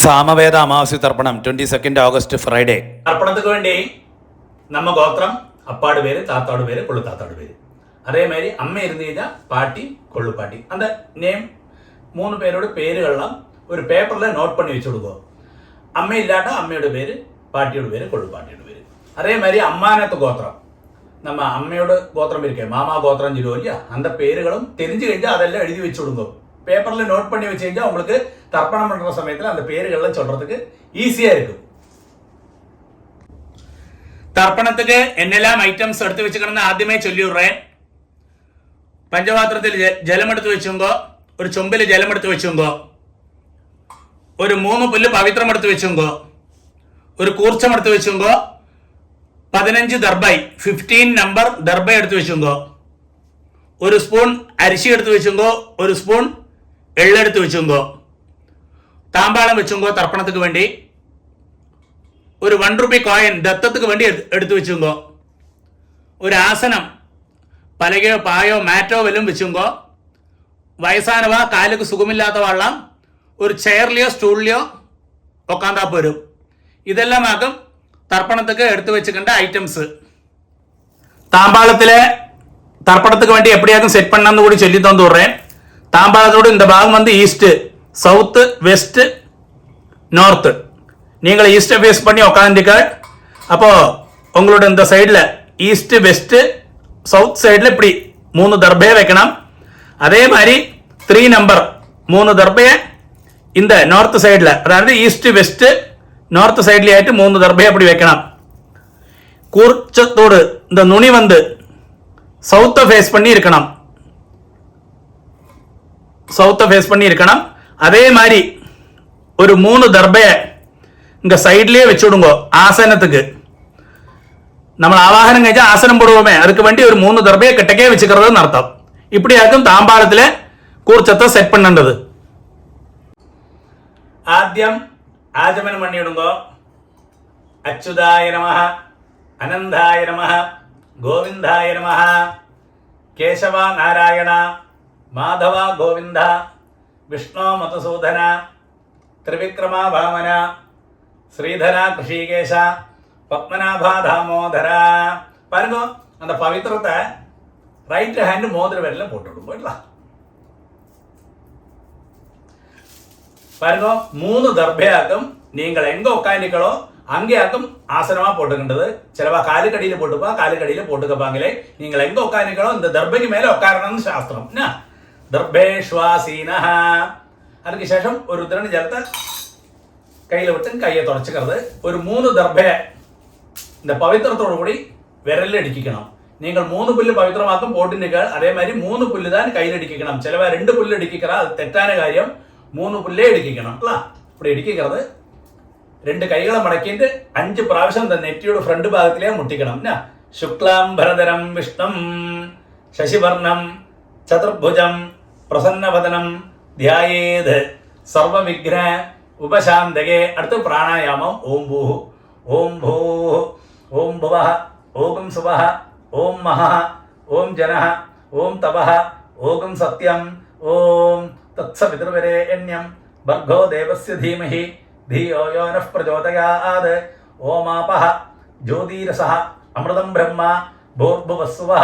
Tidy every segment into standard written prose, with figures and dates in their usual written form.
സാമവേദ അമാവാസ്യ തർപ്പണം 22 August Friday. തർപ്പണத்துக்கு வேண்டி நம்ம கோத்திரம் அப்பாடு பேரு, தாத்தாடு பேரு, கொள்ளு தாத்தாடு பேரு. அதே மாதிரி அம்மை இருந்தீங்கன்னா பாட்டி, கொள்ளு பாட்டி. அந்த நேம் 3 பேரோட பேருகள்லாம் ஒரு பேப்பரில் நோட் பண்ணி வச்சு கொடுக்கும். அம்மை இல்லாட்டா அம்மையோட பேர், பாட்டியோட பேர், கொள்ளு பாட்டியோட பேர். அதே மாதிரி அம்மானத்து கோத்திரம், நம்ம அம்மையோட கோத்திரம் இருக்கே, மாமா கோத்திரம் சொல்லுவோம் இல்லையா, அந்த பேருகளும் தெரிஞ்சு കഴിഞ്ഞാல் அதெல்லாம் எழுதி வச்சு கொடுங்க. பேப்பரில் நோட் பண்ணி வச்சு കഴിഞ്ഞാல் உங்களுக்கு தர்ப்பணம் பண்ணுற சமயத்தில் அந்த பேருகள்லாம் சொல்கிறதுக்கு ஈஸியாக இருக்கும். தர்ப்பணத்துக்கு என்னெல்லாம் ஐட்டம்ஸ் எடுத்து வச்சுக்கணும்னு ആദ്യമേ ചൊല്ലിവിടുறேன். പഞ്ചപാത്രത്തിൽ ജലമെടുത്ത് വെച്ചുങ്കോ, ഒരു ചൊമ്പിൽ ജലമെടുത്ത് വെച്ചുങ്കോ, ഒരു 3 പുല്ല് പവിത്രം എടുത്ത് വെച്ചുങ്കോ, ഒരു കൂർച്ചം എടുത്ത് വെച്ചുങ്കോ, 15 ദർബൈ 15 നമ്പർ ദർബൈ എടുത്ത് വെച്ചുങ്കോ, ഒരു സ്പൂൺ അരിശി എടുത്ത് വെച്ചുങ്കോ, ഒരു സ്പൂൺ എള്ളെടുത്ത് വെച്ചുങ്കോ, താമ്പാളം വെച്ചുങ്കോ, തർപ്പണத்துக்கு വേണ്ടി ഒരു 1 രൂപ കോയിൻ ദത്തத்துக்கு വേണ്ടി എടുത്തു വെച്ചുങ്കോ, ഒരു ആസനം പലകയോ പായോ മാറ്റോ വല്ലതും വെച്ചുങ്കോ, വയസ്സാനവ കാലുക്ക് സുഖമില്ലാത്ത വള്ളം ഒരു ചെയറിലെയോ സ്റ്റൂളിലെയോ ഉക്കാന്താ പോരും. ഇതെല്ലാം ആക്കും തർപ്പണத்துக்கு എടുത്തു വെച്ചിട്ടുണ്ട് ഐറ്റംസ്. தாம்பாளத்தில் தர்ப்பணத்துக்கு வேண்டி எப்படியாக்கும் செட் பண்ணான்னு கூட சொல்லி தந்து விடுறேன். தாம்பாளத்தோடு இந்த பாகம் வந்து ஈஸ்ட், சவுத்து, வெஸ்ட், நார்த்து. நீங்கள் ஈஸ்ட்டை ஃபேஸ் பண்ணி உட்காந்துக்க. அப்போது உங்களோட இந்த சைடில் ஈஸ்ட்டு, வெஸ்ட்டு, சவுத் சைடில் இப்படி 3 தர்பையை வைக்கணும். அதே மாதிரி 3 நம்பர் 3 தர்பையை இந்த நார்த் சைடில், அதாவது ஈஸ்ட்டு, வெஸ்ட்டு, நார்த் சைட்லேயாയിട്ട് 3 தர்பையை அப்படி வைக்கணும். கூர்ச்சத்தோடு இந்த நுனி வந்து சவுத்தை ஃபேஸ் பண்ணி இருக்கணும், சவுத்தை ஃபேஸ் பண்ணி இருக்கணும். அதே மாதிரி ஒரு 3 தர்பையை இங்கே சைட்லேயே வச்சு விடுங்கோ. ஆசனத்துக்கு நம்ம ஆவாகனம் കഴിച്ചാൽ ஆசனம் போடுவோமே, அதுக்கு வேண்டி ஒரு 3 தர்பையை கிட்டக்கே வச்சுக்கிறதுன்னு அர்த்தம். இப்படியாக்கும் தாம்பாளத்தில் കൂർച്ചത്തെ സെറ്റ് பண்ணേണ്ടது. ആദ്യം ആചമനം പണിയിടുങ്കോ. അച്യുതായ നമഃ, അനന്തായ നമഃ, ഗോവിന്ദായ നമഃ, കേശവ നാരായണ, മാധവ ഗോവിന്ദ, വിഷ്ണു മധുസൂദന, ത്രിവിക്രമ വാമന, ஸ்ரீதரா கிருஷிகேஷ, பத்மநாபா தாமோதரா. பாருங்க, அந்த பவித்திரத்தை ரைட் ஹேண்ட் மோதிர விரல்ல போட்டு விடும். போயிடலாம். பாருங்க, 3 தர்பையாக்கும் நீங்கள் எங்க உட்காந்துக்களோ அங்கேயாக்கும் ஆசனமா போட்டுக்கின்றது. சிலவா காலுக்கடியில் போட்டுப்பா, காலுக்கடியில் போட்டுக்கப்பாங்களே. நீங்கள் எங்க உட்காந்துக்களோ இந்த தர்பைக்கு மேலே உட்காரணும்னு சாஸ்திரம். என்ன தர்பேஷ்வாசீனா. அதுக்கு சேஷம் ஒரு ருத்ரன் ஜலத்தை கையில் விட்டு கையை தொடச்சிக்கிறது. ஒரு 3 தர்பையை இந்த பவித்திரத்தோடு கூடி விரலில் அடிக்கணும். நீங்கள் 3 புல்லு பவித்திரமாக்கும் போட்டுனீர்கள். அதே மாதிரி 3 புல்லு தான் கையில் அடிக்கணும். சிலவா 2 புல்லு அடிக்கிறா, அது தெറ്റാன காரியம். 3 புல்லே அடிக்கணும். இப்படி அடிக்கிறது. 2 கைகளை மடக்கிட்டு 5 പ്രാവശ്യം இந்த நெற்றியோட ஃப்ரண்ட் பாகத்திலே முட்டிக்கணும். சுக்லாம் பரதரம் விஷ்ணம் சசிவர்ணம் சதுர்புஜம் பிரசன்னவதனம் தியாயேத் சர்வ விக்ன ഉപശാന്തകേ. അടുത്ത പ്രാണായാമം. ഓം ഭൂ, ഓം ഭൂ, ഓം ഭുവ, ഓം സുവ, ഓം മഹ, ഓം ജന, ഓം തപ, ഓം സത്യം, ഓം തത്സവിതൃവരേണ്യം ഭർഗോ ദേവസ്യ ധീമഹി ധിയോ യോ നഃ പ്രചോദയാത്. ഓമാപഃ ജ്യോതിരസഃ അമൃതം ബ്രഹ്മ ഭൂർഭുവസ്സുവഃ.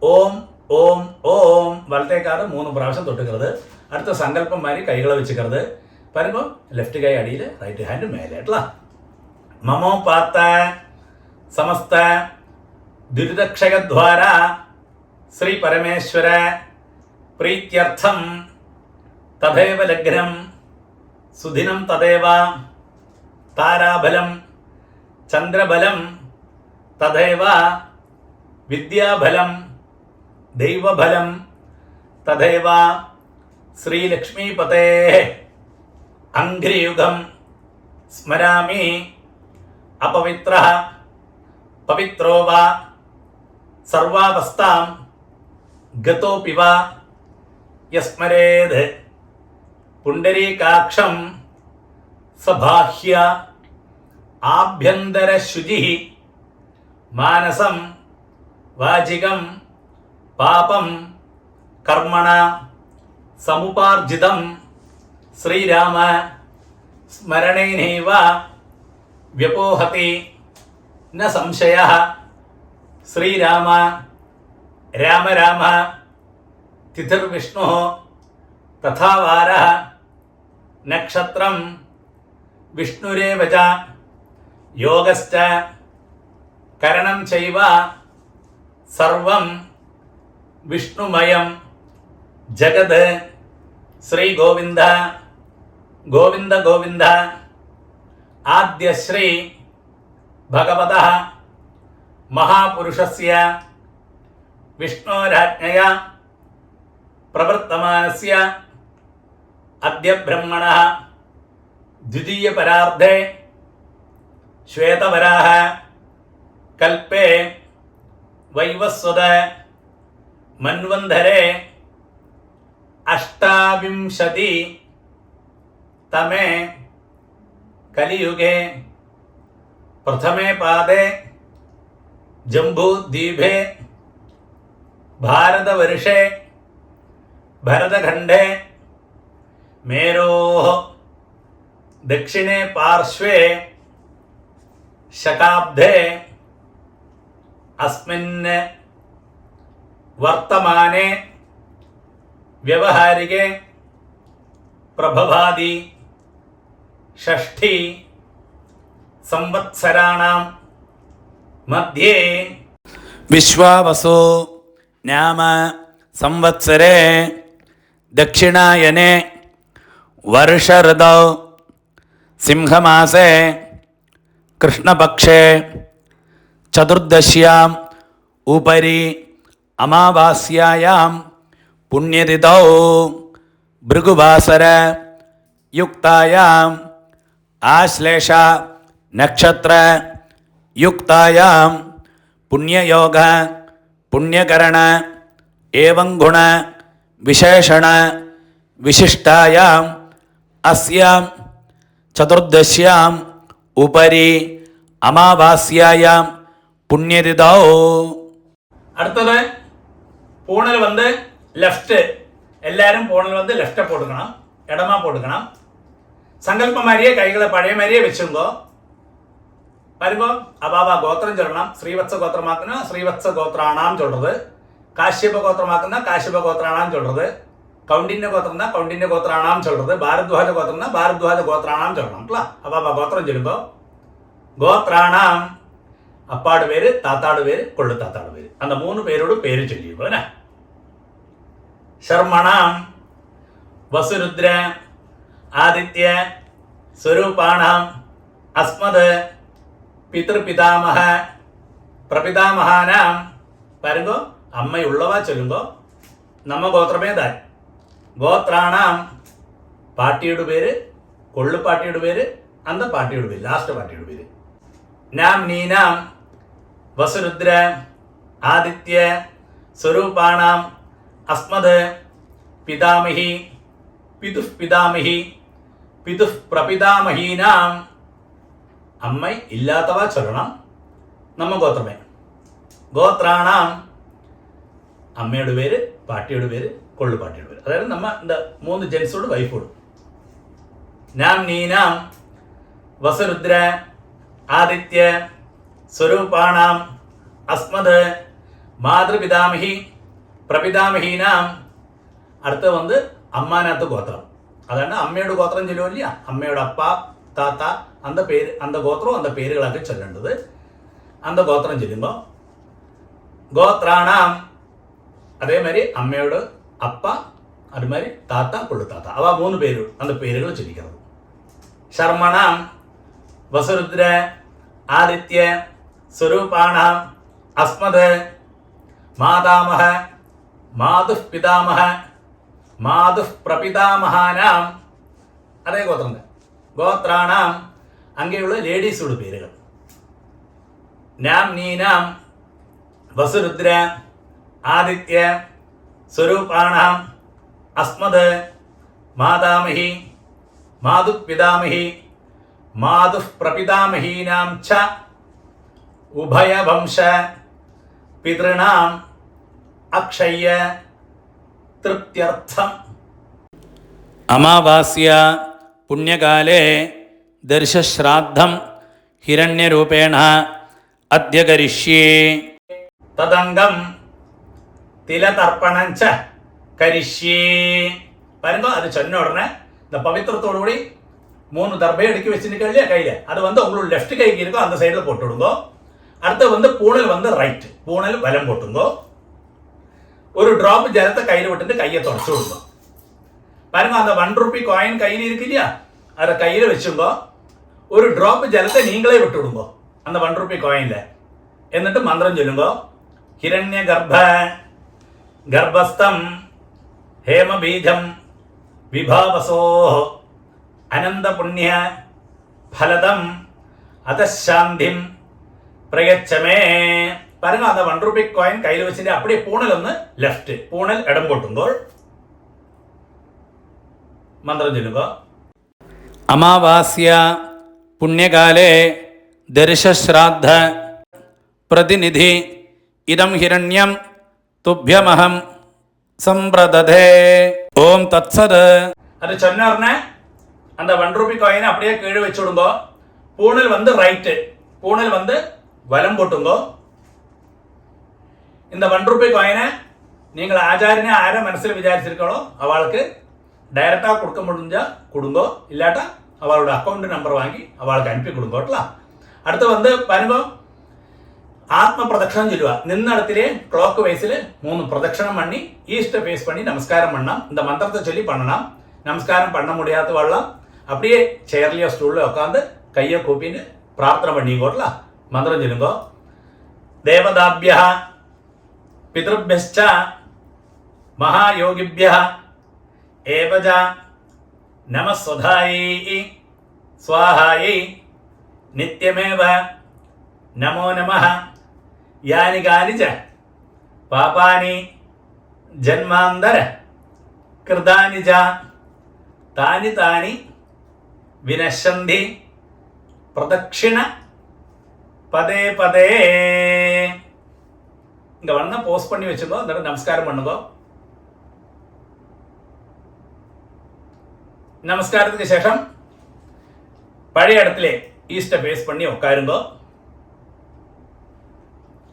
ഓം ഓം ഓം. വലത്തേക്കാട് 3 പ്രാവശ്യം തൊട്ടുക്கிறது. അടുത്ത സങ്കല്പം മാതിരി കൈകളെ വെച്ചുക്கிறது. பாருங்க, லெஃப்ட் கை அடியில், ரைட் ஹேண்டு மேலே. மமோ பார்த்த சமஸ்த துரிதக்ஷயத்வாரா ஸ்ரீ பரமேஸ்வர பிரீத்யர்த்தம் ததேவ லக்னம் சுதினம் ததேவ தாராபலம் சந்திரபலம் ததேவ வித்யாபலம் தெய்வபலம் ததேவ ஸ்ரீலக்ஷ்மீபதே அங்கிரியுகம் ஸ்மராமி. அபவித்ரः பவித்ரோ வா சர்வாவஸ்தாம் கதோபி வா யஸ்மரேத் புண்டரீகாட்சம் சபாஹ்ய ஆப்யந்தர சுஜிஹ மானசம் வாஜிகம் பாபம் கர்மண சமுபார்ஜிதம் ஸ்ரீராம സ്മരണേനൈവ വ്യപോഹതി ന സംശയ. ശ്രീരാമ രാമ രാമ തിഥിർവിഷ്ണു തഥാ വാര നക്ഷത്രം വിഷ്ണുരേവ ച യോഗശ്ച കരണം ചൈവ സർവം വിഷ്ണുമയം ജഗത്. ശ്രീ ഗോവിന്ദ ഗോവിന്ദ ഗോവിന്ദ. ആദ്യശ്രീ ഭഗവതഃ മഹാപുരുഷസ്യ വിഷ്ണോരാജ്ഞയാ പ്രവർത്തമാനസ്യ അദ്യ ബ്രഹ്മണഃ ദ്വിതീയപരാർദ്ധേ ശ്വേതവരാഹ കൽപ്പേ വൈവസ്വത മന്വന്തരേ അഷ്ടാവിംശതി തമേ കലിയുഗേ പ്രഥമേ പാദേ ജംബൂദ്വീപേ ഭാരതവർഷേ ഭരതഖണ്ഡേ മേരോः ദക്ഷിണേ പാർശ്വേ ശകാബ്ദേ അസ്മിൻ വർത്തമാനെ വ്യവഹാരികേ പ്രഭവാദി ഷഷ്ഠി സംവത്സരാണാം മധ്യേ വിശ്വാവസു നാമ സംവത്സരേ ദക്ഷിണായനെ വർഷഋതൗ സിംഹമാസേ കൃഷ്ണപക്ഷേ ചതുർദശ്യാം ഉപരി അമാവാസ്യായാം പുണ്യതിഥൗ ഭൃഗുവാസര യുക്തായാം ആശ്ലേഷ നക്ഷത്ര യുക്തായാം പുണ്യയോഗ പുണ്യകരണ ഏവം ഗുണ വിശേഷണ വിശിഷ്ടായാം അസ്യാം ചതുർദശ്യാം ഉപരി അമാവാസ്യായാം പുണ്യതിഥൗ. അടുത്തത് പൂണൽ വന്ന് ലെഫ്റ്റ്. എല്ലാവരും പൂണൽ വന്ന് ലെഫ്റ്റ് പോട്ടുക്കണം, ഇടമാ പോട്ടുക്കണം. സങ്കല്പ മാരിയെ കൈകളെ പഴയ മാരിയെ വെച്ചുങ്കോ വരുമ്പോ അബാബ ഗോത്രം ചൊല്ലണം. ശ്രീവത്സ ഗോത്രമാക്കുന്ന ശ്രീവത്സ ഗോത്രാണാം ചൊല്ലത്, കാശ്യപ ഗോത്രമാക്കുന്ന കാശ്യപ ഗോത്രാണാം ചൊല്ലത്, കൗണ്ടിന്യ ഗോത്രം കൗണ്ടിന്യ ഗോത്രാണാം ചൊല്ലത്, ഭാരദ്വാജ ഗോത്രം ഭാരദ്വാജ ഗോത്രാണാം ചൊല്ലണം. അബാബ ഗോത്രം ചൊല്ലുമ്പോ ഗോത്രാണാം അപ്പാട് പേര് താത്താട് പേര് കൊള്ളു താത്താട് പേര് அந்த 3 പേരോട് പേര് ചൊല്ലിയുമ്പോ ശർമ്മണാം വസുരുദ്ര ആദിത്യ സ്വരൂപാണാം അസ്മത് പിതൃപിതാമഹ പ്രപിതാമഹാനാം വരുമ്പോ അമ്മയുള്ളവ ചൊല്ലുമ്പോ നമ്മ ഗോത്രമേ താൻ. ഗോത്രാണാം പാട്ടിയുടെ പേര് കൊള്ളു പാട്ടിയുടെ പേര് അന്ത പാട്ടിയുടെ പേര് ലാസ്റ്റ് പാട്ടിയുടെ പേര്. നാം നീനാം വസുരുദ്ര ആദിത്യ സ്വരൂപാണാം അസ്മത് പിതാമഹി പിതുഃ പിതാമഹി പിതുഃ പ്രപിതാമഹീനാം. അമ്മ ഇല്ലാത്തവ ചൊല്ലണം നമ്മ ഗോത്രമേ. ഗോത്രാണാം അമ്മയുടെ പേര് പാട്ടിയുടെ പേര് കൊള്ളു പാട്ടിയുടെ പേര്. അതായത് നമ്മ എന്താ 3 ജെൻസോട് വൈഫോടും. നാം നീനാം വസുരുദ്ര ആദിത്യ സ്വരൂപാണാം അസ്മത് മാതൃപിതാമഹി പ്രപിതാമഹീനാം. അടുത്ത വന്ന് അമ്മാനകത്ത് ഗോത്രം. അതാണ് അമ്മയുടെ ഗോത്രം ചൊല്ലുമില്ല, അമ്മയുടെ അപ്പ താത്ത അന്ത പേര് അന്ത ഗോത്രവും അന്ത പേരുകളൊക്കെ ചൊല്ലേണ്ടത്. അന്ത ഗോത്രം ചൊല്ലുമ്പോൾ ഗോത്രാണാം അതേമാതിരി അമ്മയോട് അപ്പ അതുമാതിരി താത്ത കൊള്ളുത്താത്ത അവ 3 പേര് അന്ത പേരുകൾ ചൊല്ലിക്കുന്നത്. ശർമ്മണാം വസുരുദ്ര ആദിത്യ സ്വരൂപാണാം അസ്മത് മാതാമഹ മാതുഃ പിതാമഹ മാതുഃ പ്രപിതാമഹാനാം. അതേ ഗോത്രം. ഗോത്രാണാം അങ്ങനെയുള്ള ലേഡീസോട് പേരുകൾ. നാം നീനാം വസുരുദ്ര ആദിത്യ സ്വരൂപാണാം അസ്മത് മാതാമഹി മാതുഃ പിതാമഹി മാതുഃ പ്രപിതാമഹീനാം ച ഉഭയവംശ പിതൃണാം അക്ഷയ്യ തൃപ്ത്യർത്ഥം. അമാവാസ്യ പുണ്യകാലേ ദർശശ്രാദ്ധം ഹിരണ്യരൂപേണ അദ്യ കരിഷ്യേ. തദംഗം തിലതർപ്പണം ച കരിഷ്യേ. பாருங்க, அது சொன்ன உடனே இந்த பவித்திரத்தோடு கூடி 3 தர்பையை அடுக்கி வச்சுருக்க இல்லையா கையில், அது வந்து உங்களுக்கு லெஃப்ட் கைக்கு இருக்கோ அந்த சைடில் போட்டு விடுங்கோ. அடுத்து வந்து பூணல் வந்து ரைட், பூணல் வலம் போட்டுங்கோ. ஒரு ட்ராப் ஜலத்தை கையில் விட்டுட்டு கையை தொடச்சு விடுங்க. பாருங்க, அந்த 1 ரூபி காயின் கையில் இருக்கு இல்லையா, அதை கையில் வச்சுங்கோ. ஒரு ட்ராப் ஜலத்தை நீங்களே விட்டு விடுங்க அந்த 1 ரூபி காயின்ல. എന്നിട്ട് മന്ത്രം ചൊല്ലുങ്കോ. ഹിരണ്യ ഗർഭസ്ഥം ഹേമബീജം വിഭാവസോ അനന്തപുണ്യ ഫലദം അതശാന്തിം പ്രയച്ഛമേ. பாருங்க, அந்த 1 ரூபி காயின் கையில் வச்சுட்டு அப்படியே பூணல் ഒന്ന് ലെഫ്റ്റ്, പൂണൽ ഇടം പൊട്ടുമ്പോൾ മന്ത്രം ചൊല്ലുങ്കോ. അമാവാസ്യ പുണ്യകാലേ ദർശശ്രാദ്ധ പ്രതിനിധി ഇദം ഹിരണ്യം തുഭ്യമഹം സമ്പ്രദധേ. ഓം തത്സത്. அது சொன்ன உடனே அந்த 1 ரூபி காயினை அப்படியே கீழே வச்சு விடுங்கோ. பூணல் வந்து ரைட்டு, பூணல் வந்து வலம் போட்டுங்கோ. இந்த 1 ரூபி காயினை நீங்கள் ஆச்சாரியனை ஆரை மனசில் விசாரிச்சிருக்கோ அவளுக்கு டைரக்டாக கொடுக்க முடிஞ்சா கொடுங்கோ, இல்லாட்டா அவளோட அக்கௌண்ட் நம்பர் வாங்கி அவளுக்கு அனுப்பி கொடுங்கோட்டா. அடுத்து வந்து பாருங்க, ஆத்ம பிரதட்சணம் சொல்லுவா. நின்ன இடத்திலே கிளாக் வைஸில் 3 பிரதட்சணம் பண்ணி ஈஸ்ட்டை ஃபேஸ் பண்ணி நமஸ்காரம் பண்ணலாம். இந்த மந்திரத்தை சொல்லி பண்ணலாம். நமஸ்காரம் பண்ண முடியாத வரலாம், அப்படியே சேர்லையோ ஸ்டூலில் உட்காந்து கையை கூப்பின்னு பிரார்த்தனை பண்ணிக்கோட்டலாம். மந்திரம் சொல்லுங்கோ. தேவதாபியா பிதൃഭ്യശ്ച மகாயோகிபியா ஏவஜ நமஸ்வதாயை ஸ்வாஹாயை நித்யமேவ நமோ நமः. யானி கானி ச பாபானி ஜன்மாந்தர கிருதானி ச தானி தானி வினஷந்தி பிரதக்ஷிண பதே பதே. இங்க வந்து போஸ்ட் பண்ணி வச்சுக்கோ, அந்த நமஸ்காரம் பண்ணுங்கோ. நமஸ்காரத்துக்கு சேஷம் பழைய இடத்துல ஈஸ்ட்டை ஃபேஸ் பண்ணி உட்காருங்கோ.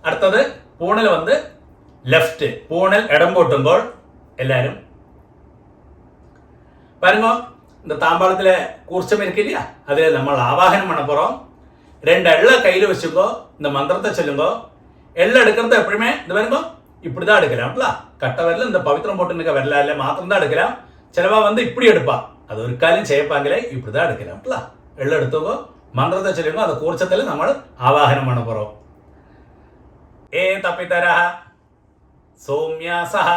അടുത്തത് പൂണൽ വന്ന് ലെഫ്റ്റ്, പൂണൽ ഇടം പോട്ടുമ്പോൾ എല്ലാവരും பாருங்க, இந்த தாம்பாளத்தில் கூர்ச்சம் இருக்கு இல்லையா, அதில் நம்ம ஆவாகனம் பண்ண போகிறோம். 2 எள்ளை கையில் வச்சுக்கோ, இந்த மந்திரத்தை சொல்லுங்கோ. எள்ளை எடுக்கிறது எப்பவுமே இந்த பாருங்க இப்படி தான் எடுக்கலாம்ல. கட்ட வரல இந்த பவித்திரம் போட்டு நிற்க வரல இல்லை மாத்திரம் தான் எடுக்கலாம். சிலவா வந்து இப்படி எடுப்பா, அது ஒரு காலம் செய்யப்பாங்களே, இப்படி தான் எடுக்கலாம்ல. எள்ளை எடுத்துக்கோ, மந்திரத்தை சொல்லுங்க. அந்த கூர்ச்சத்தில் நம்ம ஆவாகனம் பண்ண போகிறோம். ഏതപിതരഃ സൗമ്യാസഃ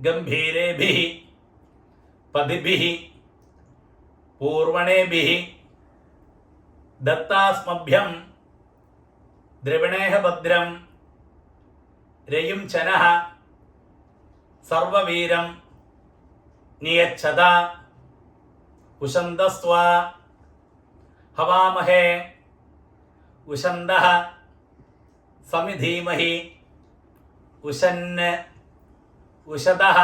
ഗംഭീരേഭിഃ പദിഭിഃ പൂർവണേഭിഃ ദത്താസ്മഭ്യം ദ്രവിണേഹ ഭദ്രം രയും ചനഃ സർവവീരം നിയച്ഛത ഉശന്തസ്ത്വ ഹവാമഹേ ഉശന്തഃ സമിധീമഹി ഉശന് ഉശതഃ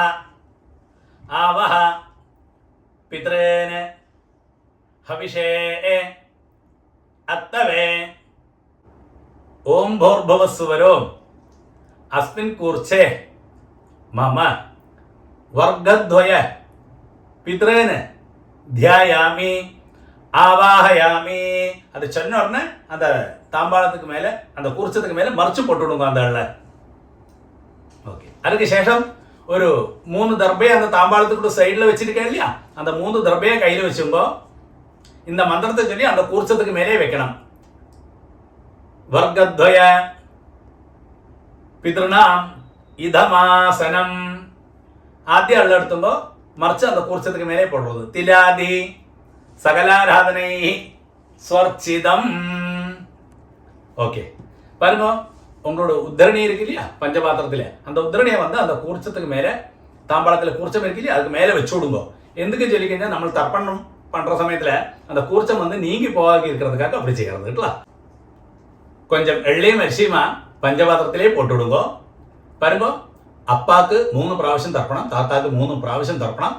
ആവഹ പിതॄന് ഹവിഷേ അത്തവേ. ഓം ഭൂർഭുവസ്സുവരോ അസ്മിൻ കൂർച്ചേ മമ വർഗദ്വയ പിതॄന് ധ്യായാമി ஆவாஹயாமி. அது சொன்ன உடனே அந்த தாம்பாளத்துக்கு மேலே அந்த கூர்ச்சத்துக்கு மேலே மறைச்சு போட்டுவிடுங்க அந்த எள்ள. ஓகே, அதுக்கு சேஷம் ஒரு 3 தர்பையை அந்த தாம்பாளத்துக்கு சைடில் வச்சிருக்கேன் இல்லையா, அந்த 3 தர்பையை கையில் வச்சுங்கோ. இந்த மந்திரத்தை சொல்லி அந்த கூர்ச்சத்துக்கு மேலே வைக்கணும். வர்க்கத்வய பிதൃணாம் இதமாசனம். ஆத்தியம் எள்ள எடுத்துங்கோ, மறைச்சு அந்த கூர்ச்சத்துக்கு மேலே போடுறது. திலாதி சகலாராதனை ஸ்வர்ச்சிதம். ஓகே, பாருங்க, உங்களோட உத்தரணி இருக்கு இல்லையா பஞ்சபாத்திரத்தில், அந்த உத்தரணியை வந்து அந்த கூர்ச்சத்துக்கு மேலே தாம்பாளத்தில் கூர்ச்சம் இருக்கு இல்லையா அதுக்கு மேலே வச்சு விடுங்க. எதுக்கு சொல்லிக்கிங்க, நம்ம தர்ப்பணம் பண்ணுற சமயத்தில் அந்த கூர்ச்சம் வந்து நீங்கி போகாது இருக்கிறதுக்காக அப்படி செய்கிறது. கொஞ்சம் எள்ளையும் அரிசியுமா பஞ்சபாத்திரத்திலே போட்டு விடுங்க. பாருங்க, அப்பாவுக்கு 3 പ്രാവശ്യം തർപ്പണം, താത്താക്ക് 3 പ്രാവശ്യം തർപ്പണം.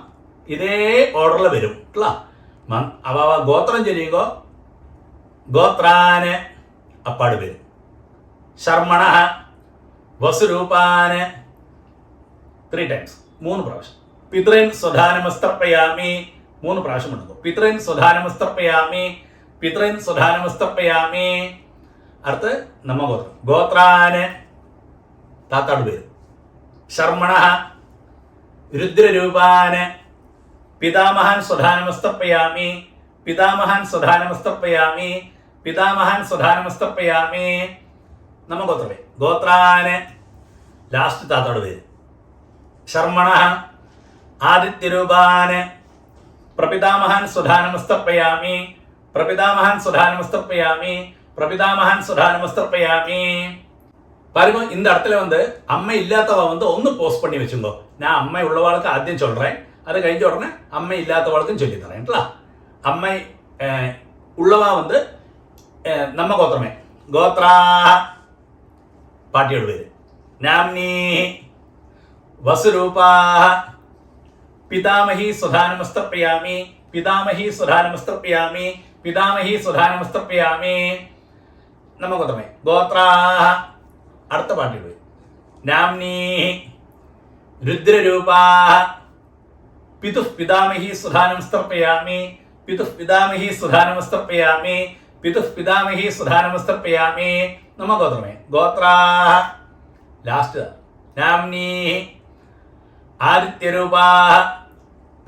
ഇതേ ഓർഡറിൽ വരും. അവ ഗോത്രം ചൊല്ലിയുമ്പോൾ ഗോത്രാന് അപ്പാട് പേര്. ശർമ്മണ വസുരൂപാന് 3 times 3 പ്രാവശ്യം. പിതൃൻ സ്വധാനമസ്തർപ്പയാമി 3 പ്രാവശ്യം ഉണ്ടാകും. പിതൃൻ സ്വധാനമസ്തർപ്പയാമി, പിതൃൻ സ്വധാനമസ്തർപ്പയാമി. അടുത്ത് നമ്മ ഗോത്രം. ഗോത്രാന് താത്താട് പേര്. ശർമ്മണ രുദ്രരൂപാന് പിതാമഹാൻ സ്വധാനമസ്തർപ്പയാമി, പിതാമഹാൻ സ്വധാനമസ്തർപ്പയാമി, പിതാമഹാൻ സ്വധാനമസ്തർപ്പയാമി. നമ്മ ഗോത്രമേ. ഗോത്രാന് ലാസ്റ്റ് താത്താട് പേര്. ശർമ്മണ ആദിത്യരൂപാന് പ്രപിതാമഹാൻ സ്വധാനമസ്തർപ്പയാമി, പ്രപിതാമഹാൻ സ്വധാനമസ്തർപ്പയാമി, പ്രപിതാമഹാൻ സ്വധാനമസ്തർപ്പയാമി. பாருங்க, இந்த இடத்துல அம்மை இல்லாதவ ஒன்று போஸ்ட் பண்ணி வச்சுங்கோ. நான் அம்மை உள்ளவாளுக்கு ஆദ്യം சொல்றேன், அது கழிஞ்ச உடனே அம்மை இல்லாதவாளுக்கும் சொல்லி தரேன்ல. அம்மை உள்ளவா நம்ம கோத்திரமே. கோத்ரா பாட்டியோட பேரு. நாம்னி வசுரூபா பிதாமகி சுதானமஸ்தர்ப்பயாமி, பிதாமகி சுதானமஸ்தர்ப்பயாமி, பிதாமகி சுதானமஸ்தர்ப்பயாமி. நம்ம கோத்திரமே. கோத்ரா അടുത്ത പാട്ടിൽ പോയി. നാംനി രുദ്രരൂപാ പിതുഃ പിതാമഹി സുധാനമസ്തർപ്പയാമി, പിതുഃ പിതാമഹി സുധാനമസ്തർപ്പയാമി, പിതുഃ പിതാമഹി സുധാനമസ്തർപ്പയാമി. നമ്മ ഗോത്രമേ. ഗോത്രാ ലാസ്റ്റ്. നാംനി ആദിത്യരൂപാ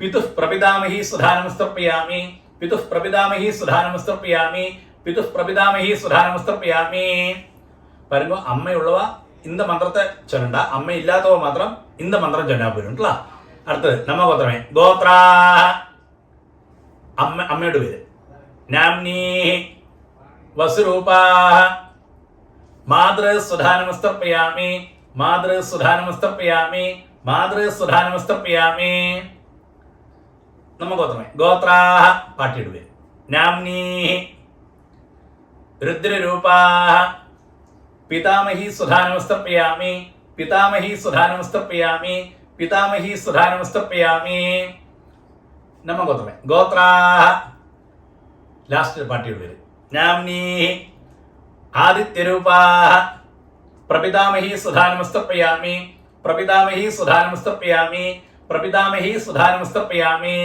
പിതുഃ പ്രപിതാമഹി സുധാനമസ്തർപ്പയാമി, പിതുഃ പ്രപിതാമഹി സുധാനമസ്തർപ്പയാമി, പിതുഃ പ്രപിതാമഹി സുധാനമസ്തർപ്പയാമി. பாருங்க, அம்மை உள்ளவா இந்த மந்திரத்தை சொல்லண்டா, அம்மை இல்லாதவ மாத்திரம் இந்த மந்திரம் சொன்னா போயிடும்ல. அடுத்தது நம்ம கோத்திரமே. கோத்ரா അമ്മയുടെ പേര്. നാംനി വസുരൂപാ മാതൃ സുധാനമസ്തർപ്പയാമി, മാതൃ സുധാനമസ്തർപ്പയാമി, മാതൃ സുധാനമസ്തർപ്പയാമി. നമ്മ ഗോത്രമേ. ഗോത്രാ പാട്ടിയുടെ പേര്. നാംനി രുദ്രരൂപാ പിതാമഹി സുധാനമസ്തർപ്പയാമി, പിതാമഹി സുധാനമസ്തർപ്പയാമി, പിതാമഹി സുധാനമസ്തർപ്പയാമി. നമ്മ ഗോത്രമേ. ഗോത്രാ ലാസ്റ്റ് പാട്ടിയുടെ പേര്. നാംനി ആദിത്യരൂപാ പ്രപിതാമഹി സുധാനമസ്തർപ്പയാമി, പ്രപിതാമഹി സുധാനമസ്തർപ്പയാമി, പ്രപിതാമഹി സുധാനമസ്തർപ്പയാമി.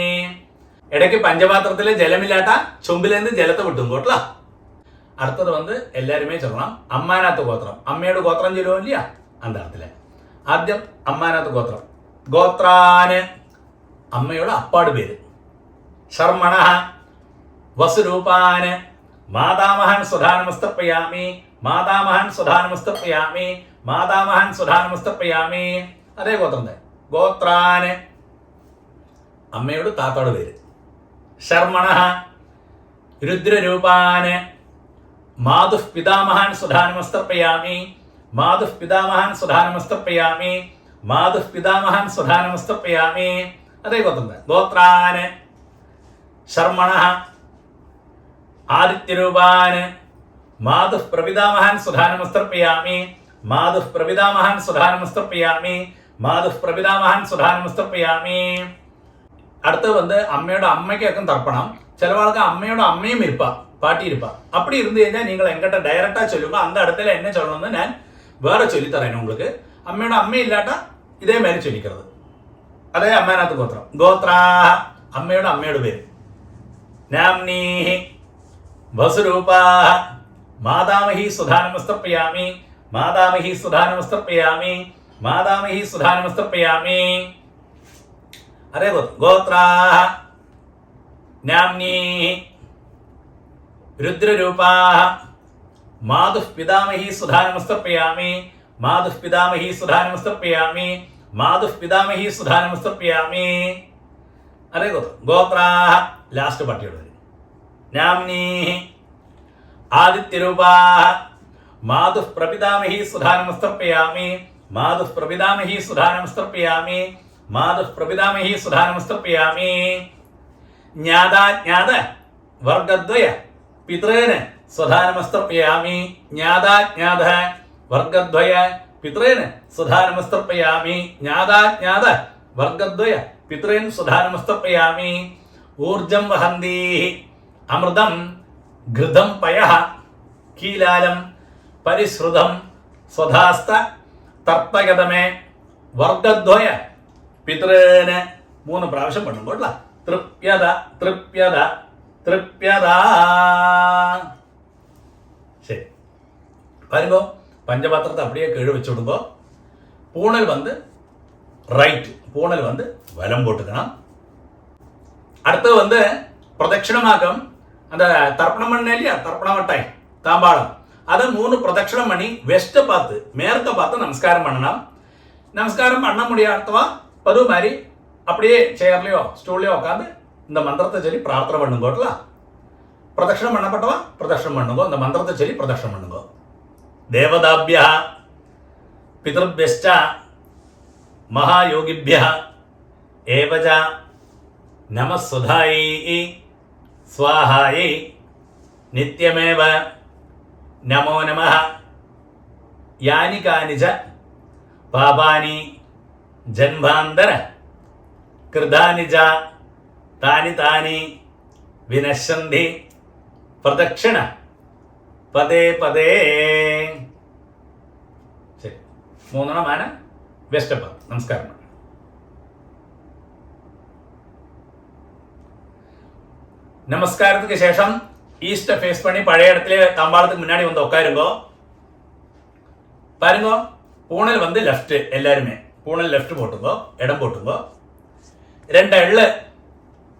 ഇടയ്ക്ക് പഞ്ചപാത്രത്തിലെ ജലമില്ലാട്ട ചുമ്പിലേന്ന് ജലത്തെ വിട്ടും കേട്ടോ. അടുത്തത് എല്ലാരുമേ ചൊല്ലണം. അമ്മാനാത്ത് ഗോത്രം. അമ്മയുടെ ഗോത്രം ചൊല്ലുമോ ഇല്ല അന്ത അർത്ഥത്തില്. ആദ്യം അമ്മാനാത്ത് ഗോത്രം. ഗോത്രാന് അമ്മയുടെ അപ്പാട് പേര്. ശർമ്മണ വസുരൂപാന് മാതാമഹാൻ സ്വധാനമസ്തർപ്പയാമി, മാതാമഹാൻ സ്വധാനമസ്തർപ്പയാമി, മാതാമഹാൻ സ്വധാനമസ്തർപ്പയാമി. അതേ ഗോത്രം തന്നെ. ഗോത്രാന് അമ്മയുടെ താത്താട് പേര്. ശർമ്മണ രുദ്രരൂപാന് മാതുഃ പിതാമഹാൻ സ്വധാനമസ്തർപ്പയാമി, മാതുഃ പിതാമഹാൻ സ്വധാനമസ്തർപ്പയാമി, മാതുഃ പിതാമഹാൻ സ്വധാനമസ്തർപ്പയാമി. അതേ ഗോത്രം. ഗോത്രാന് ശർമ്മണ ആദിത്യരൂപാന് മാതുഃ പ്രപിതാമഹാൻ സ്വധാനമസ്തർപ്പയാമി, മാതുഃ പ്രപിതാമഹാൻ സ്വധാനമസ്തർപ്പയാമി, മാതുഃ പ്രപിതാമഹാൻ സ്വധാനമസ്തർപ്പയാമി. അടുത്ത് അമ്മയുടെ അമ്മയ്ക്കൊക്കെ തർപ്പണം. ചില ആൾക്ക് അമ്മയുടെ അമ്മയും ഇരുപ്പാ, பாட்டி இருப்பா. அப்படி இருந்து കഴിഞ്ഞാൽ നിങ്ങൾ എങ്ങോട്ട് ഡയറക്റ്റാ ചൊല്ലുമ്പോൾ அந்த இடத்துல என்ன சொல்லணும்னு ഞാൻ വേറെ ചൊല്ലിത്തറേன் உங்களுக்கு. അമ്മയുടെ അമ്മ ഇല്ലാട്ട ഇതേ മേലെ ചൊല്ലിക്കരുത്. അതേ അമ്മാനാത്ത് ഗോത്രം. ഗോത്രാ അമ്മയുടെ പേര്. നാംനി വസുരൂപാ മാതാമഹി സുധാനമസ്തർപ്പയാമി, മാതാമഹി സുധാനമസ്തർപ്പയാമി, മാതാമഹി സുധാനമസ്തർപ്പയാമി. അതേ ഗോത്രം. ഗോത്രാ നാംനി രുദ്രരൂപാ മാതുഃ പിതാമഹി സുധാനമസ്തർപ്പയാമി, മാതുഃ പിതാമഹി സുധാനമസ്തർപ്പയാമി, മാതുഃ പിതാമഹി സുധാനമസ്തർപ്പയാമി. അതേ ഗോത്രം. ഗോത്രാ ലാസ്റ്റ് പട്ടിയോട് വരും. നാംനി ആദിത്യരൂപാ മാതുഃ പ്രപിതാമഹി സുധാനമസ്തർപ്പയാമി, മാതുഃ പ്രപിതാമഹി സുധാനമസ്തർപ്പയാമി, മാതുഃ പ്രപിതാമഹി സുധാനമസ്തർപ്പയാമി. ജ്ഞാതാജ്ഞാത വർഗദ്വയ പിതൃന് സ്വധാനമസ്തർപ്പയാമി, ജ്ഞാതാജ്ഞാത വർഗദ്വയ പിതൃന് സ്വധാനമസ്തർപ്പയാമി, ജ്ഞാതാജ്ഞാത വർഗദ്വയ പിതൃൻ സ്വധാനമസ്തർപ്പയാമി. ഊർജം വഹന്തി അമൃതം ഘൃതം പയഃ കീലാലം പരിശ്രുതം സ്വധാസ്ത തർപ്പയതമേ വർഗദ്വയ പിതൃന് 3 പ്രാവശ്യം പണ്ണുമ്പോൾ തൃപ്യത തൃപ്യത തൃപ്യത. ശരി பாருங்க, பஞ்சபாத்திரத்தை அப்படியே கீழே வச்சு விடுங்க. பூணல் வந்து ரைட், பூணல் வந்து வலம் போட்டுக்கணும். அடுத்தது வந்து பிரதட்சிணமாக்கம். அந்த தர்ப்பணம் பண்ண இல்லையா, தர்ப்பண மட்டாய் தாம்பாளம், அதை 3 பிரதட்சிணம் பண்ணி வெஸ்ட்டை பார்த்து மேற்க பார்த்து நமஸ்காரம் பண்ணணும். நமஸ்காரம் பண்ண முடியாதவா பது மாதிரி அப்படியே சேர்லையோ ஸ்டூல்லையோ உட்காந்து இந்த மந்திரத்தை சொல்லி பிரார்த்தனை பண்ணுங்கோட்டல. பிரதட்சிணம் பண்ணப்பட்டவா பிரதட்சிணம் பண்ணுங்கோ, இந்த மந்திரத்தை சொல்லி பிரதட்சிணம் பண்ணுங்கோ. தேவதாபியா பிதൃഭ്യശ്ച மகாயோகிभ्यः ஏவஜ நமஸ்வதாயை ஸ்வாஹாயை நித்யமேவ நமோ நமः. யானி கானிச்ச பாபானி ஜன்மாந்தர கிருதானி ச தானி தானி வினശ്യന്തി பிரதட்சிண പദേ പദേ. ശരി, 3 വെസ്റ്റപ്പ്. നമസ്കാരം. நமஸ்காரத்துக்கு சேஷம் ஈஸ்ட ஃபேஸ் பண்ணி பழைய இடத்துல தாம்பாளத்துக்கு முன்னாடி வந்து உட்காருங்கோ. பாருங்க, பூணல் வந்து லெஃப்ட், எல்லாருமே பூணல் லெஃப்ட் போட்டுங்கோ, இடம் போட்டுங்கோ. 2 எள்ளு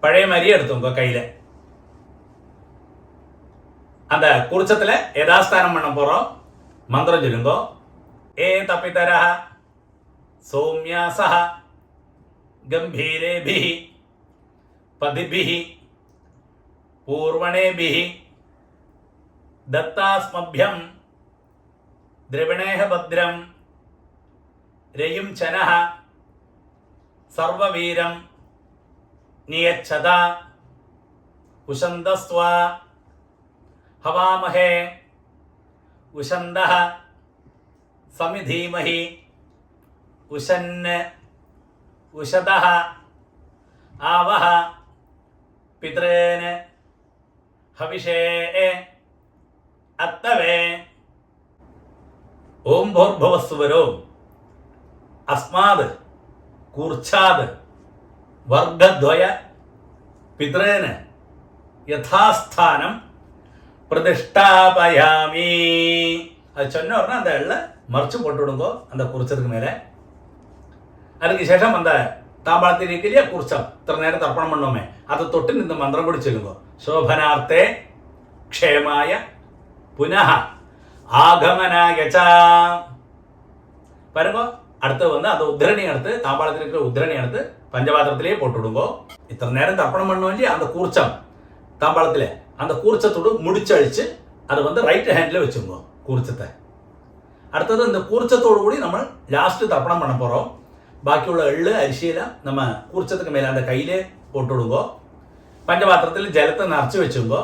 பழைய மாதிரியே எடுத்துங்க கையில. அந்த குறிச்சத்துல யதாஸ்தானம் பண்ண போறோம். மந்திரம் சொல்லுங்கோ. ஏ தபிதரஹ சௌம்யாசஹ கம்பீரேபிஹி பதிபிஹி பூர்வணேபிஹி தத்தாஸ்மभ्यं द्रविणेह भद्रं रयुं चनः सर्ववीरं नियच्छता उशन्दस्त्वा हवामहे उशन्दः समिधीमहि उशन् उशतः आवह पितॄन् हविषे अत्तवे. ओम भूर्भुवस्सुवरो अस्माद् कूर्च्छाद् वर्गद्वय पितॄन् யதாஸ்தானம் பிரதிஷ்டாபயாமி. அது சொன்ன உடனே அந்த எள்ள மறைச்சு போட்டு விடுங்கோ அந்த குறிச்சதுக்கு மேலே. அதுக்கு சேஷம் அந்த தாம்பாளத்தில் இருக்கிற குறிச்சம் இத்தனை நேரம் தர்ப்பணம் பண்ணோமே அதை தொட்டு இந்த மந்திரம் கூட சொல்லுங்க. சோபனார்த்தே க்ஷேமாய புனः ஆகமனாய ச. பாருங்க, அடுத்து வந்து அந்த உத்திரணி எடுத்து தாம்பாளத்தில் இருக்கிற உத்திரணி எடுத்து பஞ்சபாத்திரத்திலேயே போட்டு விடுங்கோ. இத்தனை நேரம் தர்ப்பணம் பண்ணோம் இல்லையா அந்த கூர்ச்சம் தாம்பாளத்தில், அந்த கூர்ச்சத்தோடு முடிச்சழிச்சு அதை வந்து ரைட் ஹேண்டில் வச்சுக்கோ கூர்ச்சத்தை. அடுத்தது இந்த கூர்ச்சத்தோடு கூடி நம்ம லாஸ்ட்டு தர்ப்பணம் பண்ண போகிறோம். பாக்கியுள்ள எள்ளு அரிசியெல்லாம் நம்ம கூர்ச்சத்துக்கு மேலே அந்த கையிலே போட்டு விடுங்கோ. பஞ்சபாத்திரத்தில் ஜலத்தை நிறச்சி வச்சுங்கோ.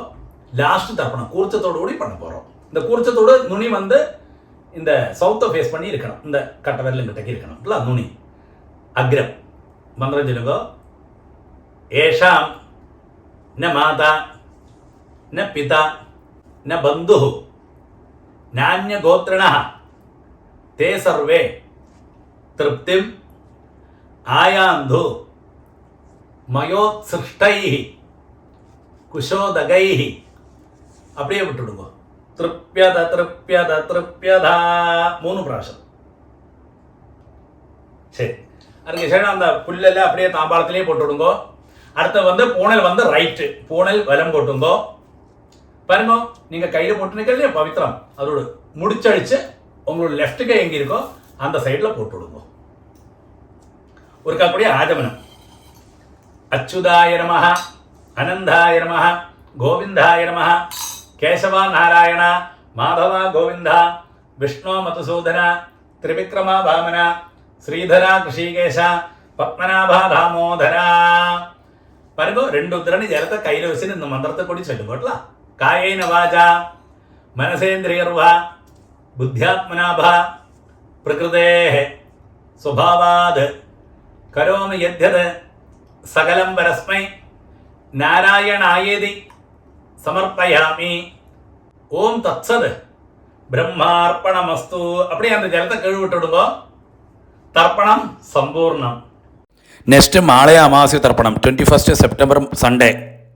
லாஸ்ட்டு தர்ப்பணம் கூர்ச்சத்தோடு கூடி பண்ண போகிறோம். இந்த கூர்ச்சத்தோடு நுனி வந்து இந்த சவுத்தை ஃபேஸ் பண்ணி இருக்கணும், இந்த கட்டை விரலும் கிட்டக்கு இருக்கணும் இல்லை நுனி அக்ரம். மந்திரம் சொல்லுங்கோ. ஏஷாம் ந மாதா ந பிதா ந பந்து நானிய கோத்ரண தே சர்வே திருப்திம் ஆயாந்து மயோத்சிருஷ்டை குஷோதகை. அப்படியே விட்டுடுங்க. திருப்யத திருப்யத திருப்யதா 3 பிராവശ്യം. சரி, அதுக்கு சரி அந்த புல்லெல்லாம் அப்படியே தாம்பாளத்திலேயே போட்டு விடுங்கோ. அடுத்து வந்து பூணல் வந்து ரைட்டு, பூணல் வலம் போட்டுங்கோ. பாருங்க, நீங்க கையில போட்டு நிற்கிறதே பவித்திரம் அதோட முடிச்சழிச்சு உங்களோட லெஃப்ட் கை எங்க இருக்கோ அந்த சைட்ல போட்டு விடுங்க. ஒருக்கா கூடிய ஆஜமனம். அச்சுதாய நமஹ அனந்தாய நமஹ கோவிந்தாய நமஹ கேசவா நாராயண மாதவா கோவிந்த விஷ்ணு மதுசூதன திரிவிக்ரமா வாமன ஸ்ரீதரா ரிஷிகேஷ பத்மநாபா தாமோதர. பாருங்க, 2 உத்திரணி ஜலத்தை கையில் வச்சுன்னு இந்த மந்திரத்தை கூடி சொல்லுங்கோட்டலாம். காயேன வாஜா மனசேந்திரியர்வா புத்தியாத்மனாபா பிரகிருதேஹ ஸ்வபாவாத் கரோமி யத்யத் சகலம் பரஸ்மை നാരായണായേതി സമർപ്പയാമി. ഓം തത്സത് ബ്രഹ്മാർപ്പണമസ്തു. அப்படியே அந்த ஜலத்தை கழுவிட்டு விடுங்க. தர்ப்பணம் சம்பூர்ணம். നെക്സ്റ്റ് മാളയ അമാവാസ്യ തർപ്പണം 21 സെപ്റ്റംബർ സൺഡേ.